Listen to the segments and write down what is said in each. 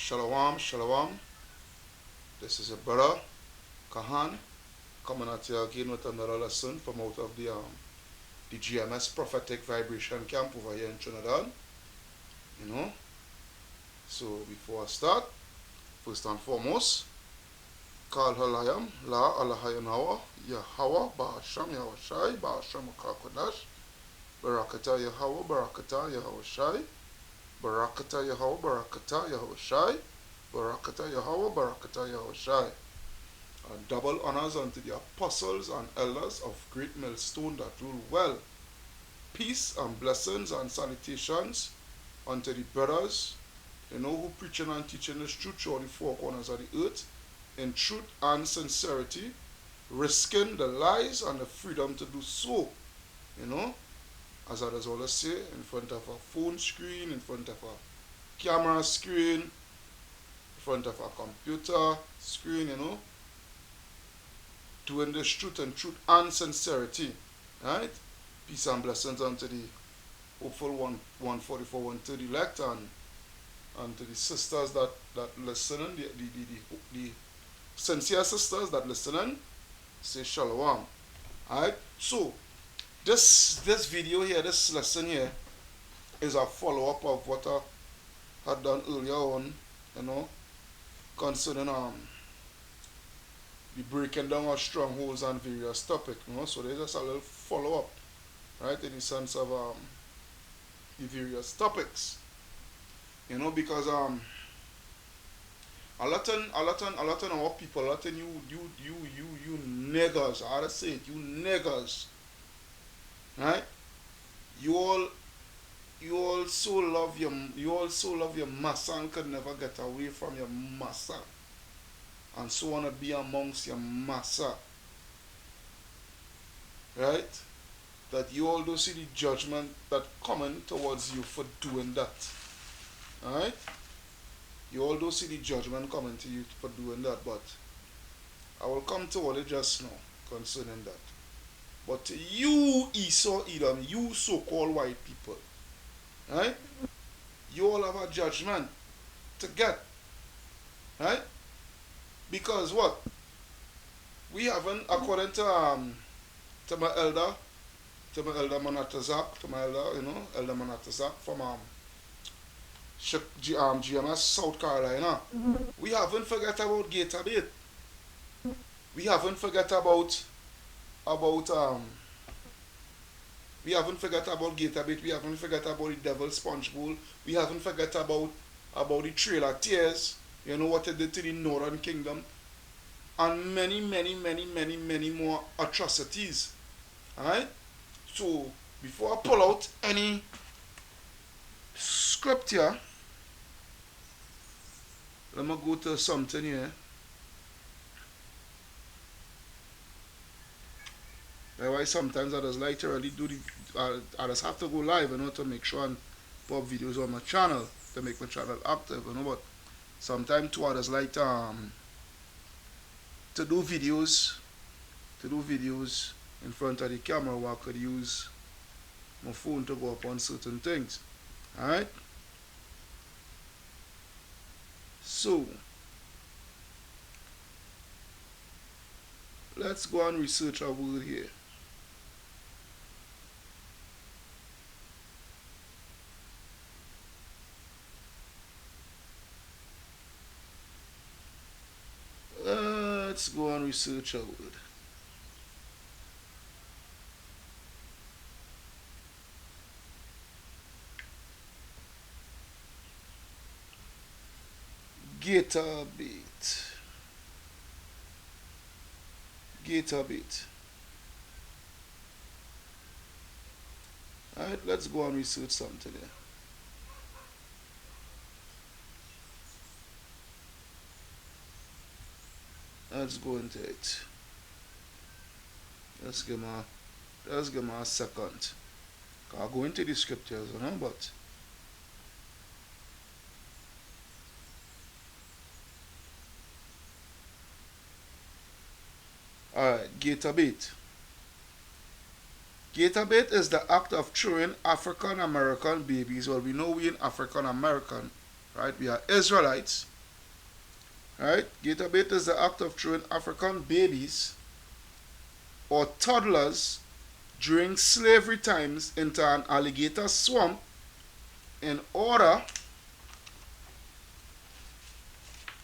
Shalom, shalom. This is your brother Kahan coming at you again with another lesson from out of the GMS Prophetic Vibration Camp over here in Trinidad. You know. So before I start, first and foremost, Kal Halayam, La Alahayanawa, Yahweh, Bahasham Yahushai, Bahasham Kakodash, Barakata Yahweh, Barakata Yahushai, Barakata Yahweh, Barakata Yahushai, Barakata Yahweh, Barakata Yahushai. And double honors unto the apostles and elders of Great Millstone that rule well. Peace and blessings and salutations unto the brothers, who preaching and teaching this truth throughout the four corners of the earth in truth and sincerity, risking the lives and the freedom to do so. As others always say, in front of a phone screen, in front of a camera screen, in front of a computer screen, doing this truth and sincerity. Right? Peace and blessings unto the hopeful 144, 130 elect and to the sisters that listening, the sincere sisters that listening, say shalom. Alright? So this video here, this lesson here is a follow-up of what I had done earlier on, concerning the breaking down of strongholds and various topics, so there's just a little follow-up, right, in the sense of the various topics, because a lot of our people, a lot of you niggers, I gotta say it, you niggers, right, you all so love your massa and could never get away from your massa, and so want to be amongst your massa, right? That you all do see the judgment that coming towards you for doing that, alright? You all do see the judgment coming to you for doing that, but I will come to all it just now concerning that. But to you Esau Edom, you so-called white people, right? You all have a judgment to get, right? Because what? We haven't, according to my elder Manatazak, Elder Manatazak from GMS South Carolina, we haven't forget about Gator Bait. We haven't forget about we haven't forget about Gator Bait. We haven't forget about the Devil Sponge Bowl. We haven't forget about the Trail of Tears. What it did to the Northern Kingdom, and many more atrocities. Alright? So before I pull out any script here, let me go to something here. That's why sometimes I just like to really do I just have to go live, to make sure and put videos on my channel to make my channel active, but sometimes too I just like to do videos in front of the camera where I could use my phone to go up on certain things. Alright? So let's go and research our word here. Let's go and research our word. Gator Bait. Alright, let's go and research something here. Let's go into it. Let's give me a second. I'll go into the scriptures, but alright, Gator Bait. Gator Bait is the act of throwing African American babies. Well, we know we in African American, right? We are Israelites. Right? Gator bait is the act of throwing African babies or toddlers during slavery times into an alligator swamp in order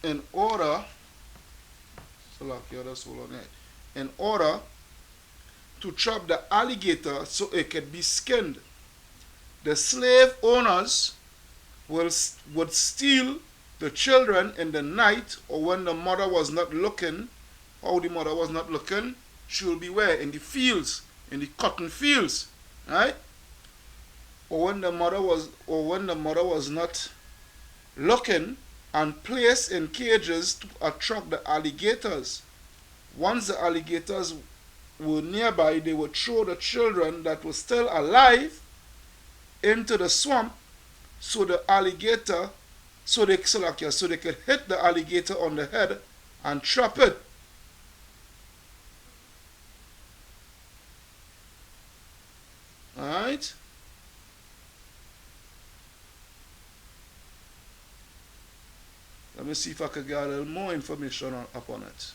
in order so like you just hold on it in order to trap the alligator so it could be skinned. The slave owners would steal the children in the night or when the mother was not looking. How the mother was not looking? She will be where? In the fields, in the cotton fields, right? Or when the mother was not looking, and placed in cages to attract the alligators. Once the alligators were nearby, they would throw the children that were still alive into the swamp so the alligator so they could hit the alligator on the head and trap it. Alright? Let me see if I can get a little more information upon it.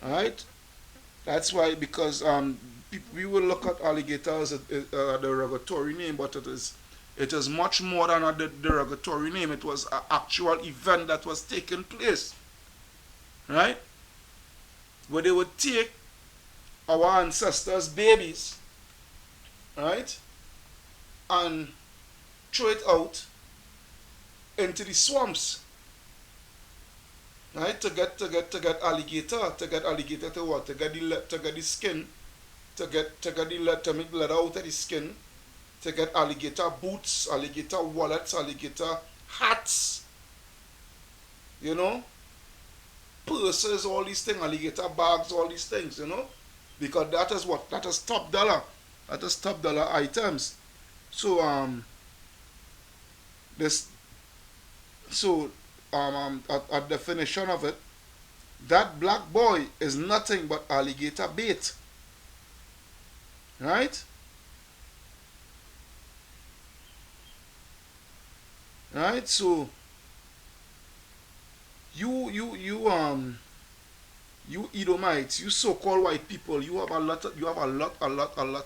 Alright? That's why, because we will look at alligators as a derogatory name, but it is much more than a derogatory name. It was an actual event that was taking place. Right? Where they would take our ancestors' babies, right, and throw it out into the swamps, right, to get alligator, to what? To get the skin, to make leather out of the skin, to get alligator boots, alligator wallets, alligator hats, you know, purses, all these things, alligator bags, all these things, you know, because that is what? That is top dollar. That is top dollar items. So a definition of it, that black boy is nothing but alligator bait. Right? Right? So you Edomites, you so-called white people, you have a lot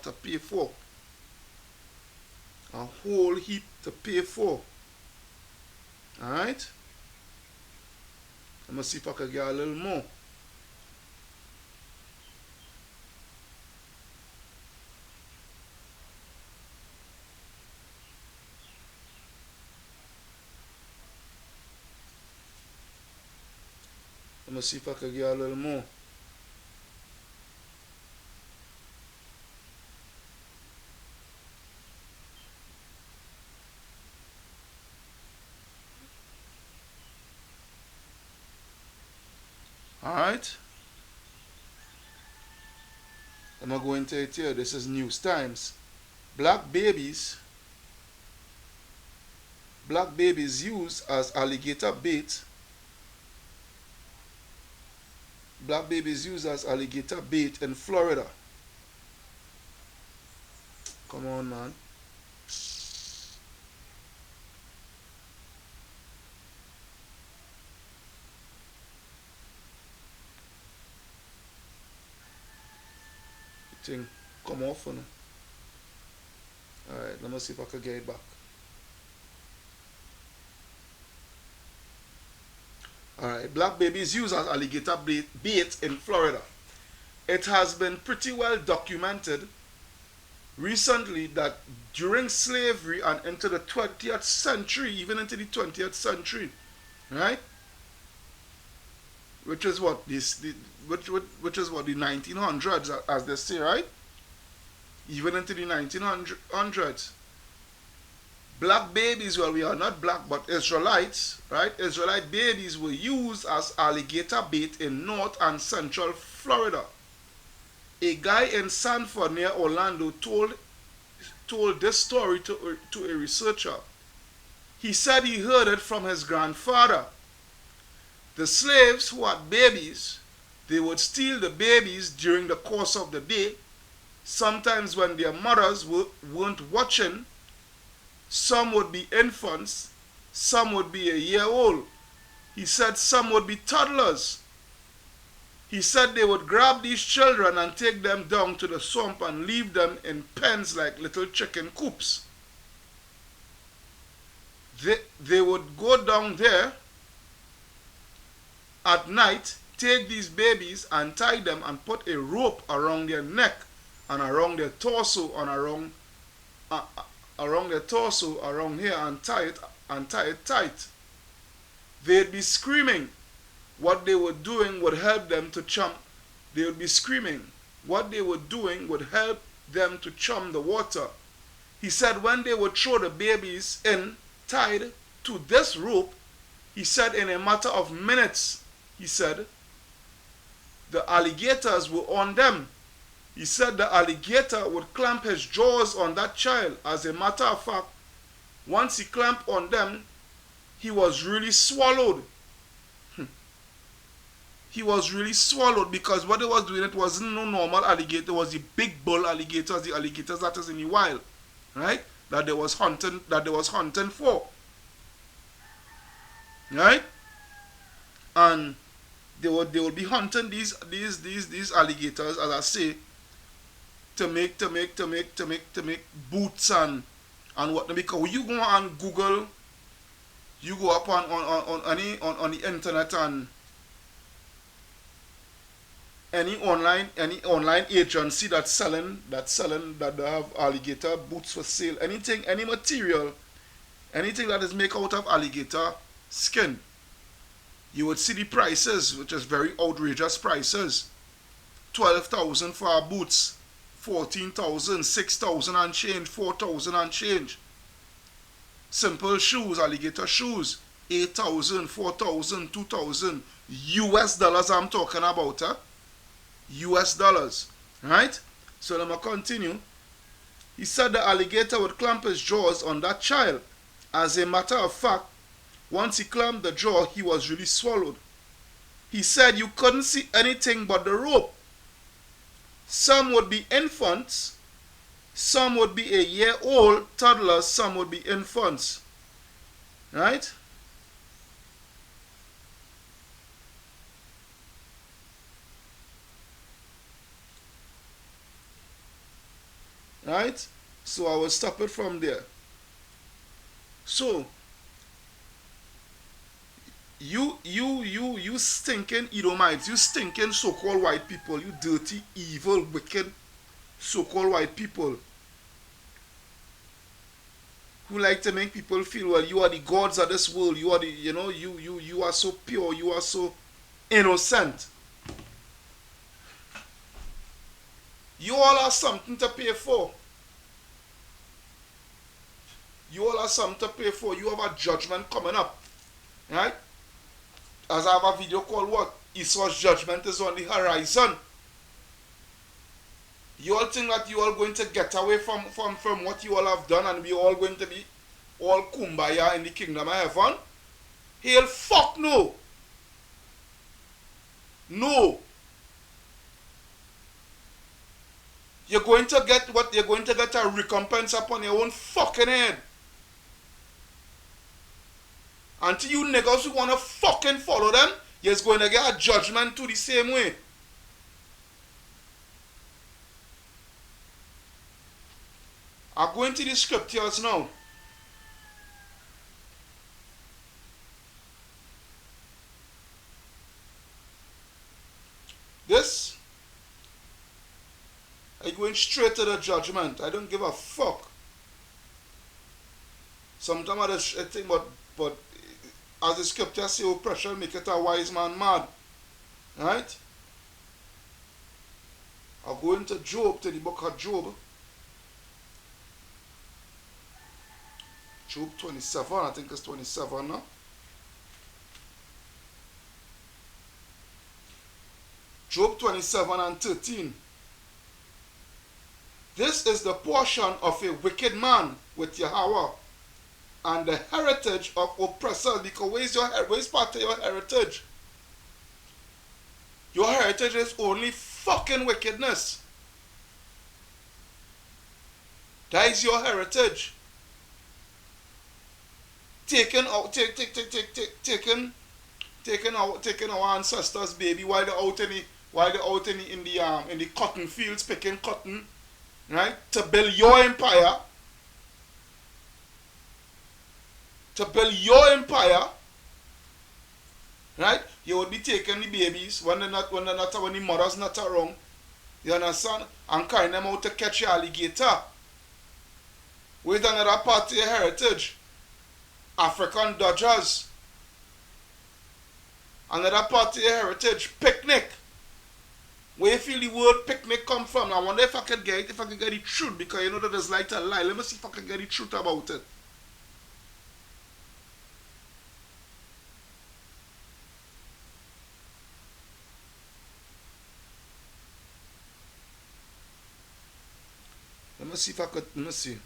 to pay for. A whole heap to pay for. Alright? Let me see if I can get a little more. Let me see if I can get a little more. Alright? I'm going to go into it here. This is News Times. Black babies used as alligator bait. Black babies used as alligator bait in Florida. Come on, man. Thing come off on. Alright, let me see if I can get it back. Alright, black babies used as alligator bait in Florida. It has been pretty well documented recently that during slavery and into the 20th century, even into the 20th century, right? Which is what which is what the 1900s, as they say, right? Even into the 1900s, black babies, well, we are not black, but Israelites, right? Israelite babies were used as alligator bait in North and Central Florida. A guy in Sanford near Orlando told this story to a researcher. He said he heard it from his grandfather. The slaves who had babies, they would steal the babies during the course of the day, sometimes when their mothers weren't watching, some would be infants, some would be a year old. He said some would be toddlers. He said they would grab these children and take them down to the swamp and leave them in pens like little chicken coops. They would go down there at night, take these babies and tie them and put a rope around their neck and around their torso and around their torso, around here, and tie it tight. They'd be screaming. What they were doing would help them to chum. They would be screaming. What they were doing would help them to chum the water. He said when they would throw the babies in, tied to this rope, he said in a matter of minutes, he said, the alligators were on them. He said the alligator would clamp his jaws on that child. As a matter of fact, once he clamped on them, he was really swallowed. He was really swallowed because what they was doing, it wasn't no normal alligator, it was the big bull alligators, the alligators that is in the wild, right? That they was hunting for. Right? And they would be hunting these alligators, as I say, to make boots and what. Because you go on Google, you go up on the internet and any online agency that they have alligator boots for sale, any material, anything that is made out of alligator skin, you would see the prices, which is very outrageous prices. 12,000 for our boots, 14,000, 6,000 and change, 4,000 and change. Simple shoes, alligator shoes, 8,000, 4,000, 2,000 US dollars. I'm talking about, US dollars, right? So let me continue. He said the alligator would clamp his jaws on that child. As a matter of fact, once he clamped the jaw, he was really swallowed. He said you couldn't see anything but the rope. Some would be infants, some would be a year old toddlers, some would be infants. Right? Right? So I will stop it from there. So you stinking Edomites, you stinking so-called white people, you dirty, evil, wicked so-called white people who like to make people feel, well, you are the gods of this world, you are the, you are so pure, you are so innocent. You all have something to pay for. You all have something to pay for. You have a judgment coming up. Right? As I have a video called what? Esau's judgment is on the horizon. You all think that you all going to get away from what you all have done and we all going to be all kumbaya in the kingdom of heaven? Hell fuck no. No. You're going to get what? You're going to get a recompense upon your own fucking head. Until you niggas who want to fucking follow them, you're going to get a judgment to the same way. I'm going to the scriptures now. This, I'm going straight to the judgment. I don't give a fuck. Sometimes I think, but as the scripture says, oppression make it a wise man mad. Right? I'll go into Job, to the book of Job. Job 27, I think it's 27 now. Job 27 and 13. This is the portion of a wicked man with Yahweh, and the heritage of oppressors. Because where's part of your heritage? Your heritage is only fucking wickedness. That is your heritage. taking out, taking our ancestors' baby while they're out in the cotton fields picking cotton, right? To build your empire, right? You would be taking the babies when the mother's not around. You understand? And carrying them out to catch your alligator. With another part of your heritage. African Dodgers. Another part of your heritage. Picnic. Where you feel the word picnic come from? I wonder if I could get it, if I could get the truth, because you know that there's like to lie. Let me see if I can get the truth about it. Let me see if I could, let me see.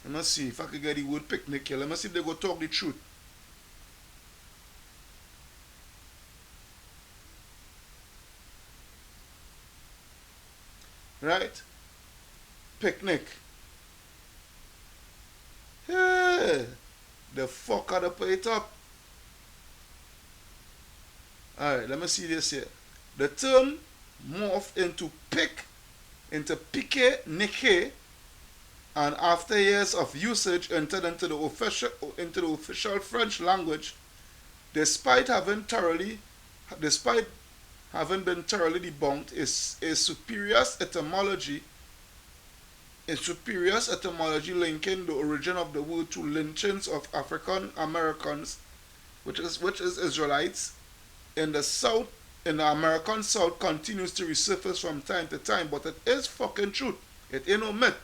Let me see if I could get the word picnic here. Let me see if they go talk the truth. Right? Picnic. Hey, the fuck are they put it up? Alright, let me see this here. The term morphed into pique, nique, and after years of usage entered into the official French language, despite having been thoroughly debunked, is a spurious etymology linking the origin of the word to lynchings of African Americans, which is Israelites, in the South, in the American South, continues to resurface from time to time, but it is fucking truth. It ain't no myth.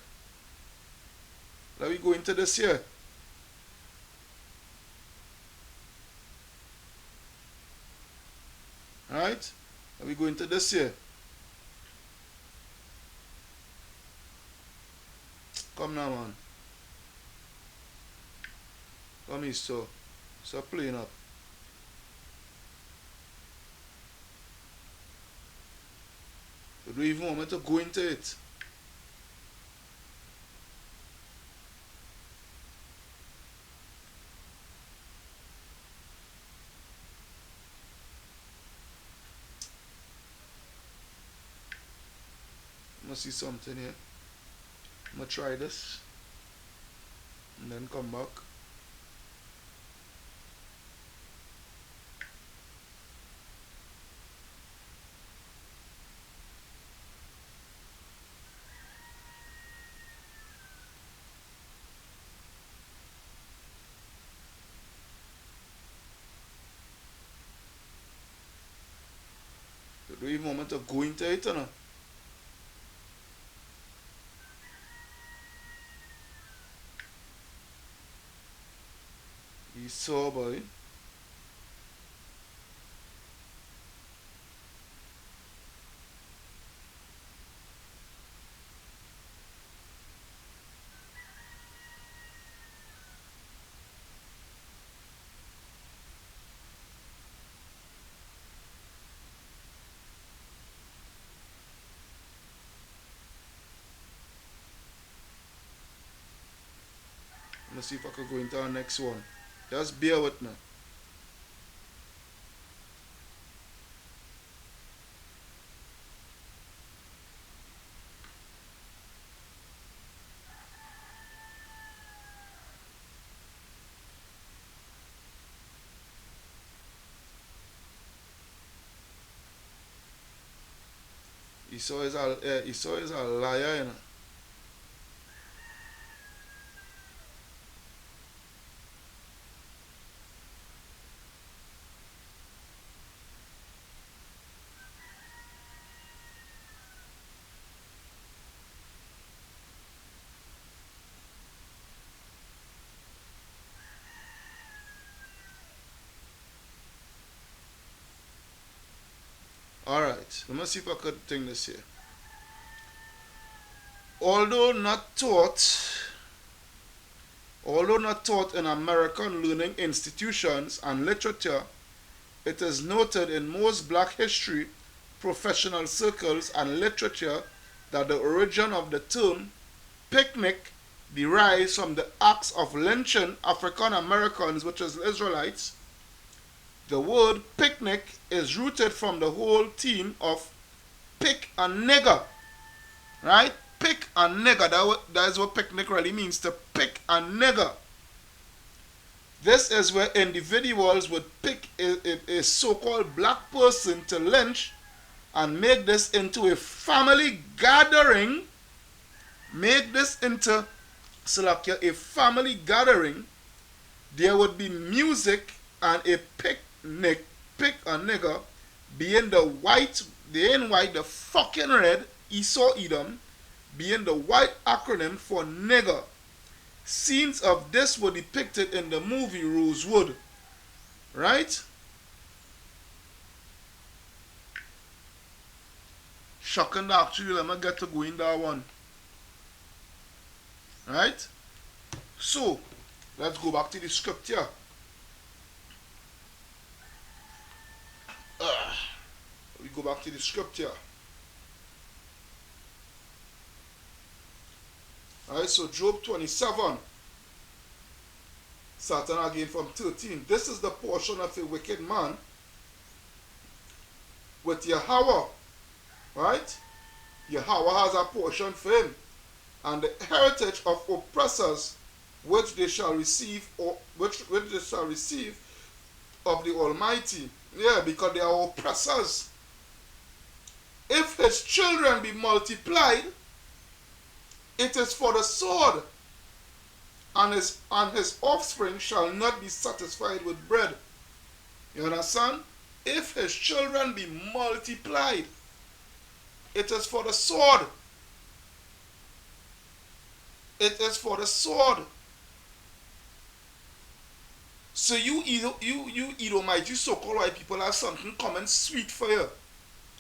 Let me go into this here. Alright? Let me go into this here. Come now, man. Come here, so. Stop playing up. You don't even want me to go into it. I'm gonna see something here. I'm gonna try this. And then come back. You don't even want me to go into it, you know. You saw, boy. Let me see if I can go into our next one. Just bear with me. Esau is a liar, you know. Alright, let me see if I could think this here. Although not taught Although not taught in American learning institutions and literature, it is noted in most black history, professional circles, and literature that the origin of the term picnic derives from the acts of lynching African Americans, which is Israelites. The word picnic is rooted from the whole theme of pick a nigger, right? Pick a nigger. That is what picnic really means, to pick a nigger. This is where individuals would pick a so-called black person to lynch and make this into a family gathering. Make this into a family gathering. There would be music and a picnic, pick a nigger, being the white, the fucking red, Esau Edom, being the white acronym for nigger. Scenes of this were depicted in the movie Rosewood, right? Shocking that actually, let me get to go in that one. Right? So, let's go back to the script here. We go back to the script here. Alright, so Job 27. Starting again from 13. This is the portion of a wicked man with Yahweh. Right? Yahweh has a portion for him. And the heritage of oppressors which they shall receive, or which they shall receive of the Almighty. Yeah, because they are oppressors. If his children be multiplied, it is for the sword, and his offspring shall not be satisfied with bread. You understand? If his children be multiplied, it is for the sword. It is for the sword. So you Edomite, you so-called white people, have something coming sweet for you.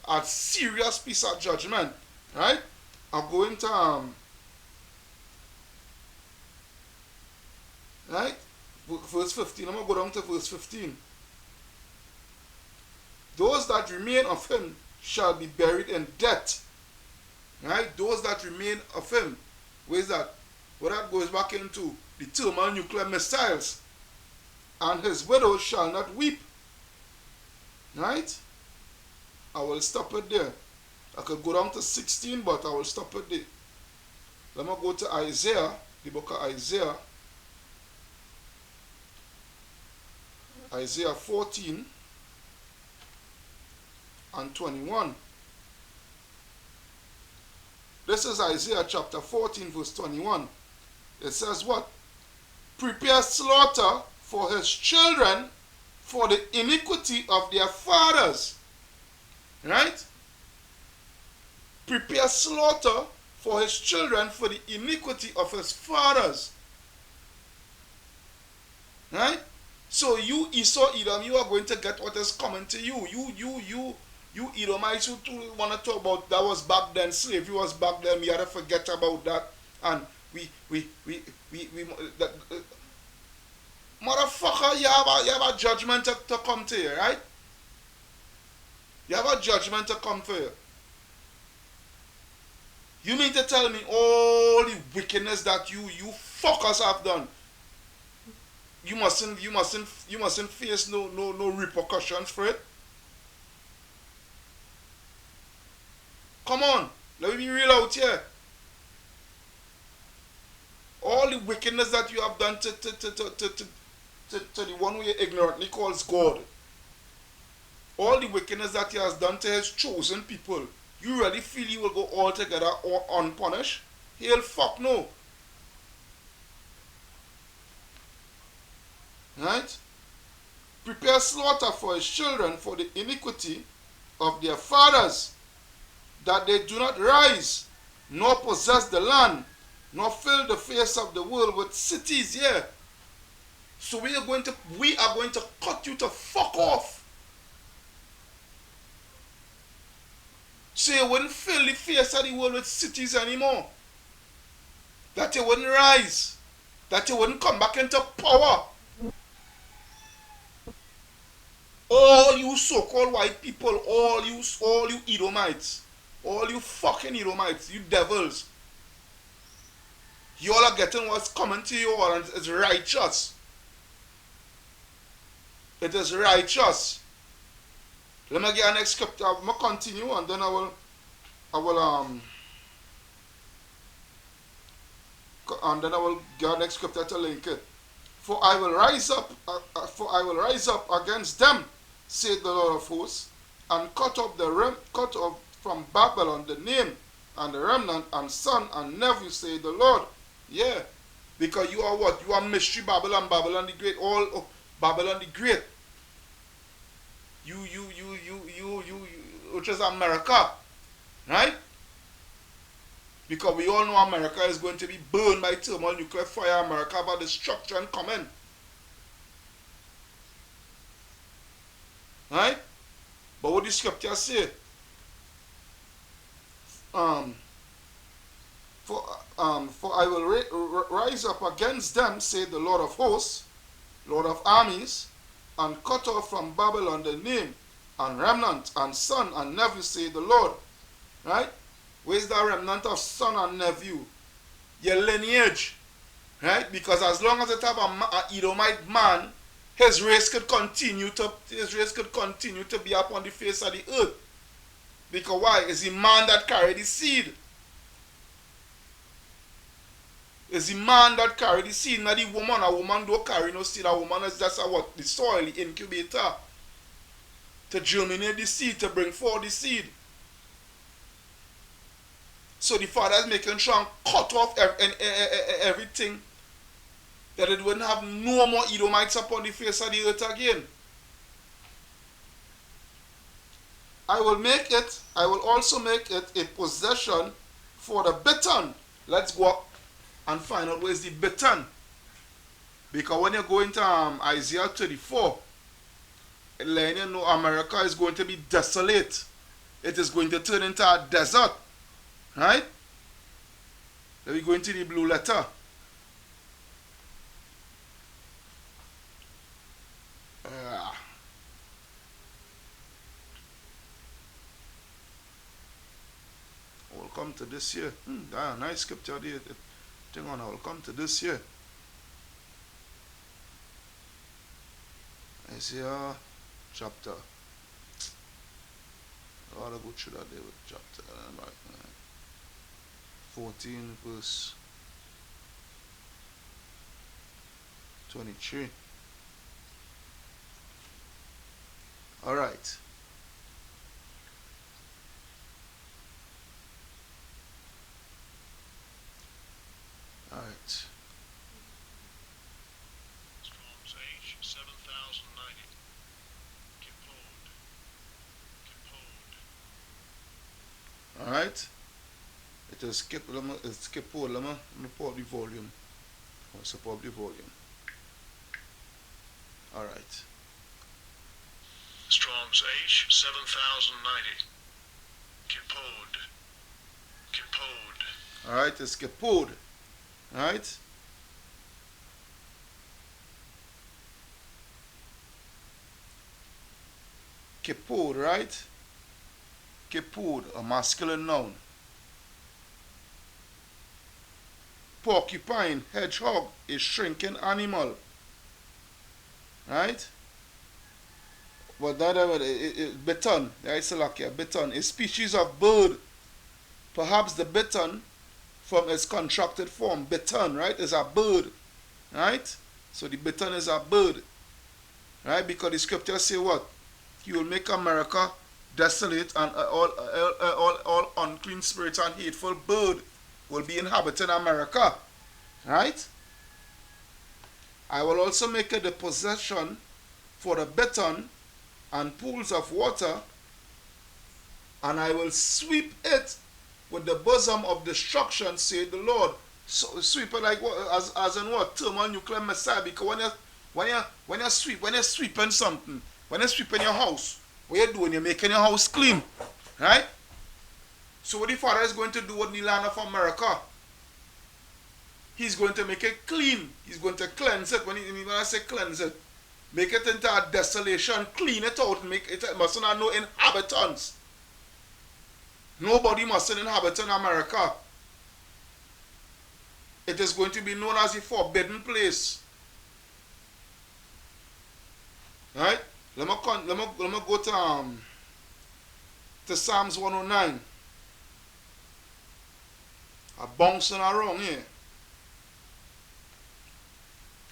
A serious piece of judgment. Right? I'm going to right? Verse 15. I'm going to go down to verse 15. Those that remain of him shall be buried in debt. Right? Those that remain of him. Where is that? Well, that goes back into the thermonuclear missiles. And his widow shall not weep. Right? I will stop it there. I could go down to 16, but I will stop it there. Let me go to Isaiah, the book of Isaiah. Isaiah 14 and 21. This is Isaiah chapter 14 verse 21. It says what? Prepare slaughter for his children for the iniquity of their fathers. Right? Prepare slaughter for his children for the iniquity of his fathers. Right? So you Esau Edom, you are going to get what is coming to you. You Edomites who want to talk about that was back then, slavery was back then, we had to forget about that. And motherfucker, you have a judgment to come to you, right? You have a judgment to come for you. You mean to tell me all the wickedness that you fuckers have done, you mustn't face no repercussions for it? Come on, let me be real out here. All the wickedness that you have done to the one who you ignorantly calls God. All the wickedness that he has done to his chosen people. You really feel you will go all together or unpunished? Hell fuck no. Right? Prepare slaughter for his children for the iniquity of their fathers, that they do not rise, nor possess the land, nor fill the face of the world with cities. Yeah. So we are going to cut you to fuck off. So you wouldn't fill the face of the world with cities anymore. That you wouldn't rise. that you wouldn't come back into power. All you so-called white people, all you Edomites, all you fucking Edomites, you devils, you all are getting what's coming to you all, and it's righteous. It is righteous. Let me get an next scripture. I'm gonna continue, and then I will and then I will get an next scripture to link it. For I will rise up against them, said the Lord of hosts, and cut off from Babylon the name and the remnant and son and nephew, said the Lord. Yeah, because you are what? You are mystery Babylon, Babylon the Great, all Babylon the Great. You, which is America, right? Because we all know America is going to be burned by thermonuclear fire. America have a destruction coming. Right? But what the scripture say? For I will rise up against them, said the Lord of hosts, Lord of armies, and cut off from Babylon the name, and remnant, and son, and nephew, said the Lord. Right? Where's the remnant of son and nephew? Your lineage. Right? Because as long as it have a Edomite man, his race could continue to be upon the face of the earth. Because why? It's the man that carry the seed. It's the man that carry the seed, not the woman. A woman don't carry no seed. A woman is just what? The soil, the incubator. To germinate the seed, to bring forth the seed. So the Father is making sure and cut off everything, that it wouldn't have no more Edomites upon the face of the earth again. I will also make it a possession for the bittern. Let's go up and find out where's the bittern. Because when you go into Isaiah 34, letting you know America is going to be desolate. It is going to turn into a desert. Right? Then we go into the blue letter. We'll come to this here. Nice scripture there. Hang on, I will come to this here. Isaiah chapter. I ought to go through that there with chapter. 14 verse 23. All right. All right. Strong's H 7090. Kipod. All right. It is skip. It's Kipod. Let me pull up the volume. Let's pull up the volume. All right. Strong's H 7090. Kipod. All right. It's Kipod. All right. Kipod, right? Kipod, a masculine noun. Porcupine, hedgehog, a shrinking animal. Right? But that bittern, right? So like a bittern, a species of bird. Perhaps the bittern from its contracted form, bittern, right, is a bird. Right? So the bittern is a bird. Right? Because the scriptures say what? He will make America desolate, and all unclean spirits and hateful bird will be inhabiting America. Right? I will also make it a possession for the bittern and pools of water, and I will sweep it with the bosom of destruction, said the Lord. So sweep it like what? As in what? Thermonuclear missile. Because when you're sweeping something, when you're sweeping your house, what you're doing, you're making your house clean. Right? So what the Father is going to do with the land of America? He's going to make it clean. He's going to cleanse it. When I say cleanse it, make it into a desolation, clean it out, make it mustn't have no inhabitants. Nobody mustn't inhabit in America. It is going to be known as the forbidden place. Right? Let me go to Psalms 109. I'm bouncing around here.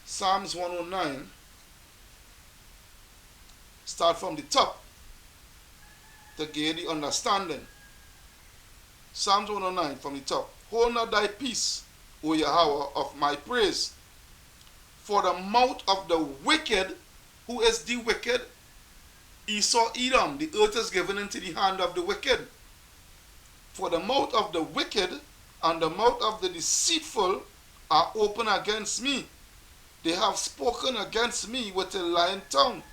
Psalms 109. Start from the top to gain the understanding. Psalms 109 from the top. Hold not thy peace, O Yahweh, of my praise. For the mouth of the wicked, who is the wicked? Esau, Edom. The earth is given into the hand of the wicked. For the mouth of the wicked and the mouth of the deceitful are open against me. They have spoken against me with a lying tongue.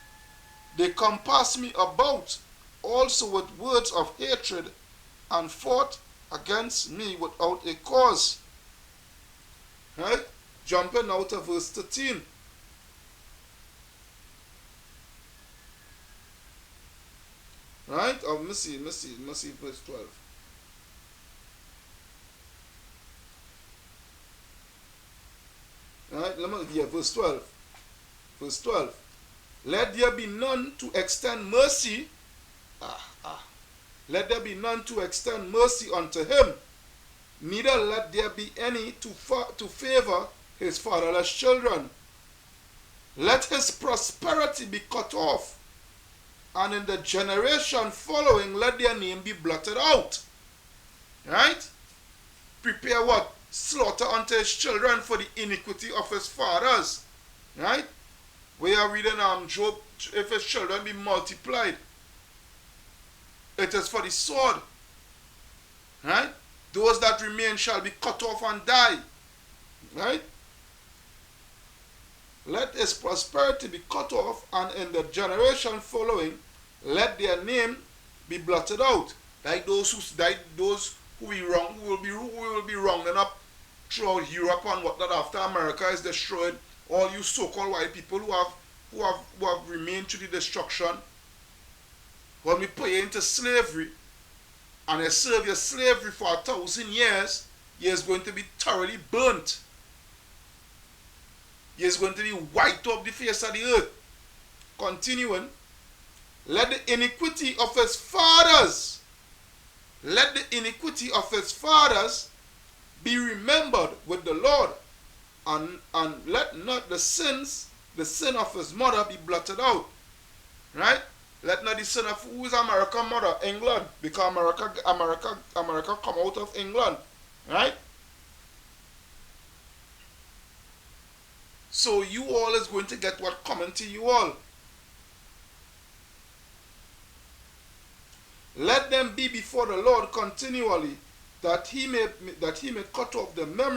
They compass me about also with words of hatred, and fought against me without a cause. Right? Jumping out of verse 13. Right? Or let me see verse 12. Right? Verse 12. Verse 12. Let there be none to extend mercy. Let there be none to extend mercy unto him, neither let there be any to favor his fatherless children. Let his prosperity be cut off, and in the generation following let their name be blotted out. Right? Prepare what? Slaughter unto his children for the iniquity of his fathers. Right? We are reading Job, if his children be multiplied, it is for the sword. Right? Those that remain shall be cut off and die. Right? Let his prosperity be cut off, and in the generation following, let their name be blotted out. Like those who will be rounding up throughout Europe and whatnot after America is destroyed. All you so-called white people who have remained to the destruction. When we put you into slavery and you serve your slavery for 1,000 years, you're going to be thoroughly burnt. You're going to be wiped off the face of the earth. Continuing, let the iniquity of his fathers, be remembered with the Lord, and let not the sin of his mother be blotted out. Right? Let not the sin of, who is America's mother? England. Because America come out of England. Right? So you all is going to get what coming to you all. Let them be before the Lord continually, that he may cut off the memory